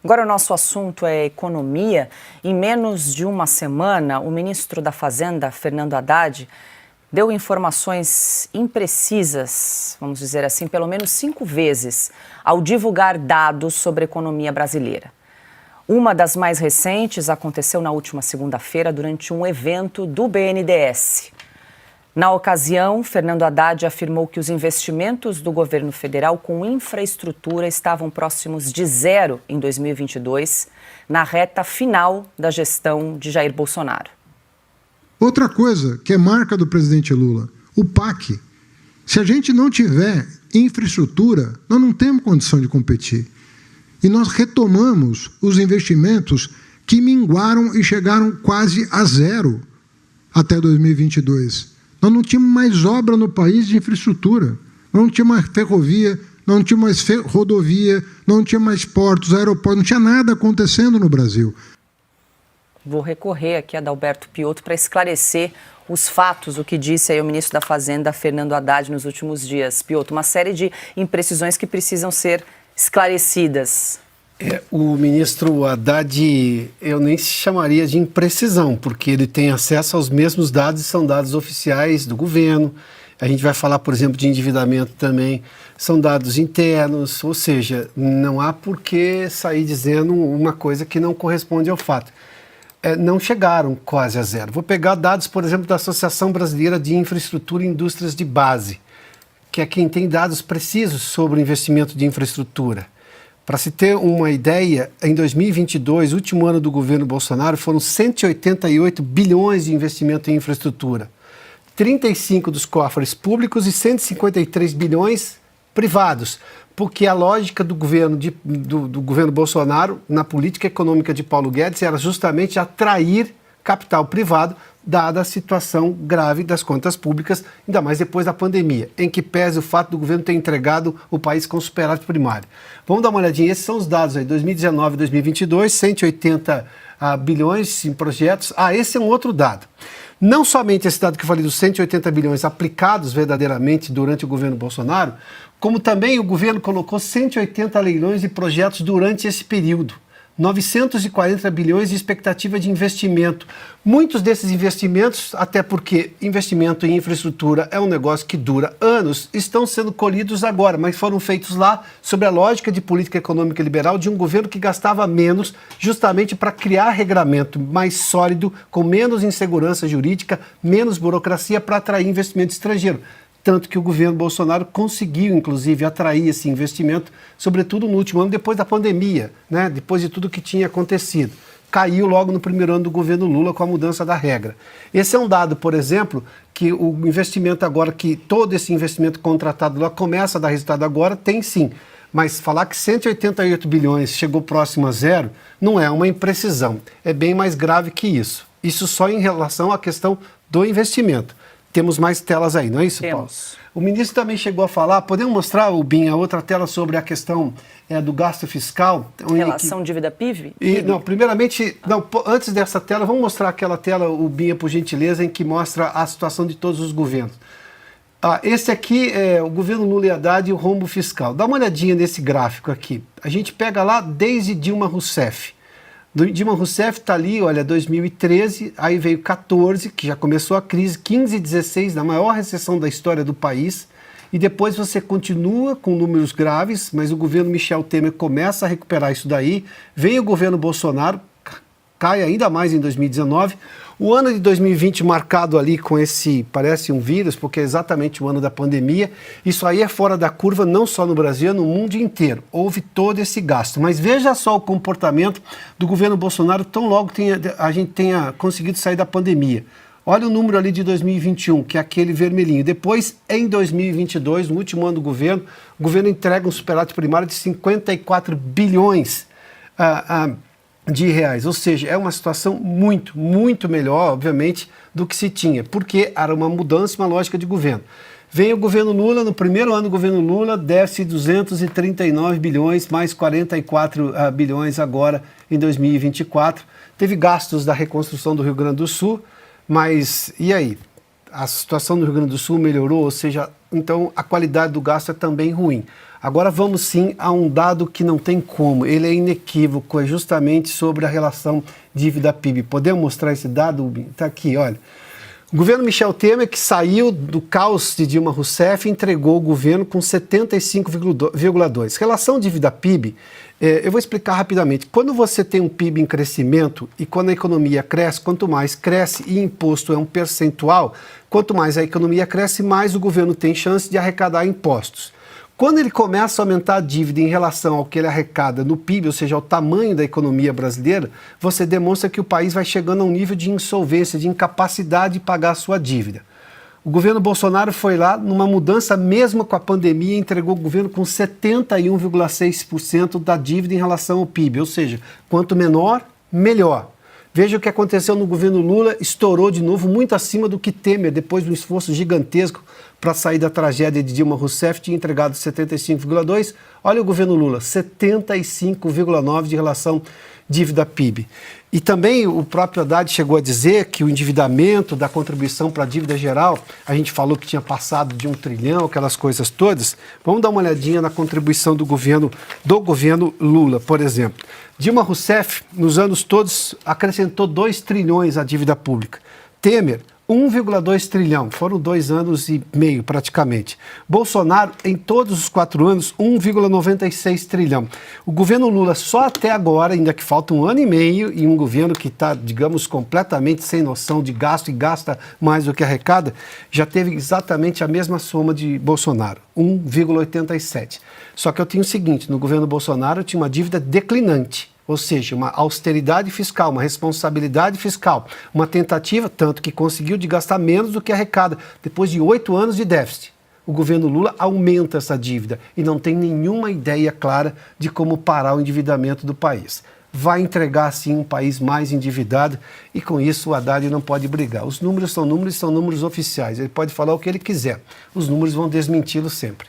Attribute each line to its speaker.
Speaker 1: Agora o nosso assunto é economia. Em menos de uma semana, o ministro da Fazenda, Fernando Haddad, deu informações imprecisas, vamos dizer assim, pelo menos 5 vezes, ao divulgar dados sobre a economia brasileira. Uma das mais recentes aconteceu na última segunda-feira durante um evento do BNDES. Na ocasião, Fernando Haddad afirmou que os investimentos do governo federal com infraestrutura estavam próximos de zero em 2022, na reta final da gestão de Jair Bolsonaro.
Speaker 2: Outra coisa que é marca do presidente Lula, o PAC. Se a gente não tiver infraestrutura, nós não temos condição de competir. E nós retomamos os investimentos que minguaram e chegaram quase a zero até 2022. Nós não tínhamos mais obra no país de infraestrutura. Não tinha mais ferrovia, não tinha mais rodovia, não tinha mais portos, aeroportos, não tinha nada acontecendo no Brasil.
Speaker 1: Vou recorrer aqui a Adalberto Piotto para esclarecer os fatos, o que disse aí o ministro da Fazenda, Fernando Haddad, nos últimos dias. Piotto, uma série de imprecisões que precisam ser esclarecidas.
Speaker 3: O ministro Haddad, eu nem se chamaria de imprecisão, porque ele tem acesso aos mesmos dados e são dados oficiais do governo. A gente vai falar, por exemplo, de endividamento também, são dados internos, ou seja, não há por que sair dizendo uma coisa que não corresponde ao fato. Não chegaram quase a zero. Vou pegar dados, por exemplo, da Associação Brasileira de Infraestrutura e Indústrias de Base, que é quem tem dados precisos sobre o investimento de infraestrutura. Para se ter uma ideia, em 2022, último ano do governo Bolsonaro, foram 188 bilhões de investimento em infraestrutura. 35 dos cofres públicos e 153 bilhões privados, porque a lógica do governo, do governo Bolsonaro na política econômica de Paulo Guedes era justamente atrair capital privado, dada a situação grave das contas públicas, ainda mais depois da pandemia, em que pese o fato do governo ter entregado o país com superávit primário. Vamos dar uma olhadinha, esses são os dados aí, 2019 e 2022, 180 bilhões em projetos. Esse é um outro dado. Não somente esse dado que eu falei dos 180 bilhões aplicados verdadeiramente durante o governo Bolsonaro, como também o governo colocou 180 leilões de projetos durante esse período. 940 bilhões de expectativa de investimento. Muitos desses investimentos, até porque investimento em infraestrutura é um negócio que dura anos, estão sendo colhidos agora, mas foram feitos lá sob a lógica de política econômica liberal de um governo que gastava menos, justamente para criar regramento mais sólido, com menos insegurança jurídica, menos burocracia para atrair investimento estrangeiro. Tanto que o governo Bolsonaro conseguiu, inclusive, atrair esse investimento, sobretudo no último ano, depois da pandemia, né? Depois de tudo que tinha acontecido. Caiu logo no primeiro ano do governo Lula com a mudança da regra. Esse é um dado, por exemplo, que o investimento agora, que todo esse investimento contratado lá começa a dar resultado agora, tem sim. Mas falar que 188 bilhões chegou próximo a zero não é uma imprecisão. É bem mais grave que isso. Isso só em relação à questão do investimento. Temos mais telas aí, não é isso, Paulo? O ministro também chegou a falar, podemos mostrar, Binha, a outra tela sobre a questão do gasto fiscal?
Speaker 1: Relação dívida-PIB?
Speaker 3: Antes dessa tela, vamos mostrar aquela tela, Binha, por gentileza, em que mostra a situação de todos os governos. Esse aqui é o governo Lula e Haddad e o rombo fiscal. Dá uma olhadinha nesse gráfico aqui. A gente pega lá desde Dilma Rousseff. Dilma Rousseff está ali, olha, 2013, aí veio 14, que já começou a crise, 15 e 16, na maior recessão da história do país, e depois você continua com números graves, mas o governo Michel Temer começa a recuperar isso daí, vem o governo Bolsonaro, cai ainda mais em 2019, o ano de 2020 marcado ali com esse, parece um vírus, porque é exatamente o ano da pandemia, isso aí é fora da curva, não só no Brasil, no mundo inteiro. Houve todo esse gasto. Mas veja só o comportamento do governo Bolsonaro tão logo a gente tenha conseguido sair da pandemia. Olha o número ali de 2021, que é aquele vermelhinho. Depois, em 2022, no último ano do governo, o governo entrega um superávit primário de 54 bilhões de reais, ou seja, é uma situação muito, muito melhor, obviamente, do que se tinha, porque era uma mudança, uma lógica de governo. Vem o governo Lula, no primeiro ano do governo Lula, déficit 239 bilhões, mais 44 bilhões agora em 2024. Teve gastos da reconstrução do Rio Grande do Sul, mas e aí? A situação do Rio Grande do Sul melhorou, ou seja, então a qualidade do gasto é também ruim. Agora vamos sim a um dado que não tem como, ele é inequívoco, é justamente sobre a relação dívida-PIB. Podemos mostrar esse dado? Está aqui, olha. O governo Michel Temer, que saiu do caos de Dilma Rousseff, entregou o governo com 75,2. Relação dívida-PIB, eu vou explicar rapidamente. Quando você tem um PIB em crescimento e quando a economia cresce, quanto mais cresce e imposto é um percentual, quanto mais a economia cresce, mais o governo tem chance de arrecadar impostos. Quando ele começa a aumentar a dívida em relação ao que ele arrecada no PIB, ou seja, ao tamanho da economia brasileira, você demonstra que o país vai chegando a um nível de insolvência, de incapacidade de pagar a sua dívida. O governo Bolsonaro foi lá, numa mudança mesmo com a pandemia, entregou o governo com 71,6% da dívida em relação ao PIB, ou seja, quanto menor, melhor. Veja o que aconteceu no governo Lula, estourou de novo muito acima do que Temer, depois de um esforço gigantesco para sair da tragédia de Dilma Rousseff, tinha entregado 75,2%. Olha o governo Lula, 75,9% de relação dívida-PIB. E também o próprio Haddad chegou a dizer que o endividamento da contribuição para a dívida geral, a gente falou que tinha passado de 1 trilhão, aquelas coisas todas. Vamos dar uma olhadinha na contribuição do governo Lula, por exemplo. Dilma Rousseff, nos anos todos, acrescentou 2 trilhões à dívida pública. Temer, 1,2 trilhão, foram 2 anos e meio praticamente. Bolsonaro, em todos os 4 anos, 1,96 trilhão. O governo Lula, só até agora, ainda que falta 1 ano e meio, e um governo que está, digamos, completamente sem noção de gasto e gasta mais do que arrecada, já teve exatamente a mesma soma de Bolsonaro, 1,87. Só que eu tinha o seguinte, no governo Bolsonaro eu tinha uma dívida declinante. Ou seja, uma austeridade fiscal, uma responsabilidade fiscal, uma tentativa, tanto que conseguiu de gastar menos do que arrecada, depois de 8 anos de déficit. O governo Lula aumenta essa dívida e não tem nenhuma ideia clara de como parar o endividamento do país. Vai entregar, sim, um país mais endividado e, com isso, o Haddad não pode brigar. Os números são números oficiais. Ele pode falar o que ele quiser. Os números vão desmenti-lo sempre.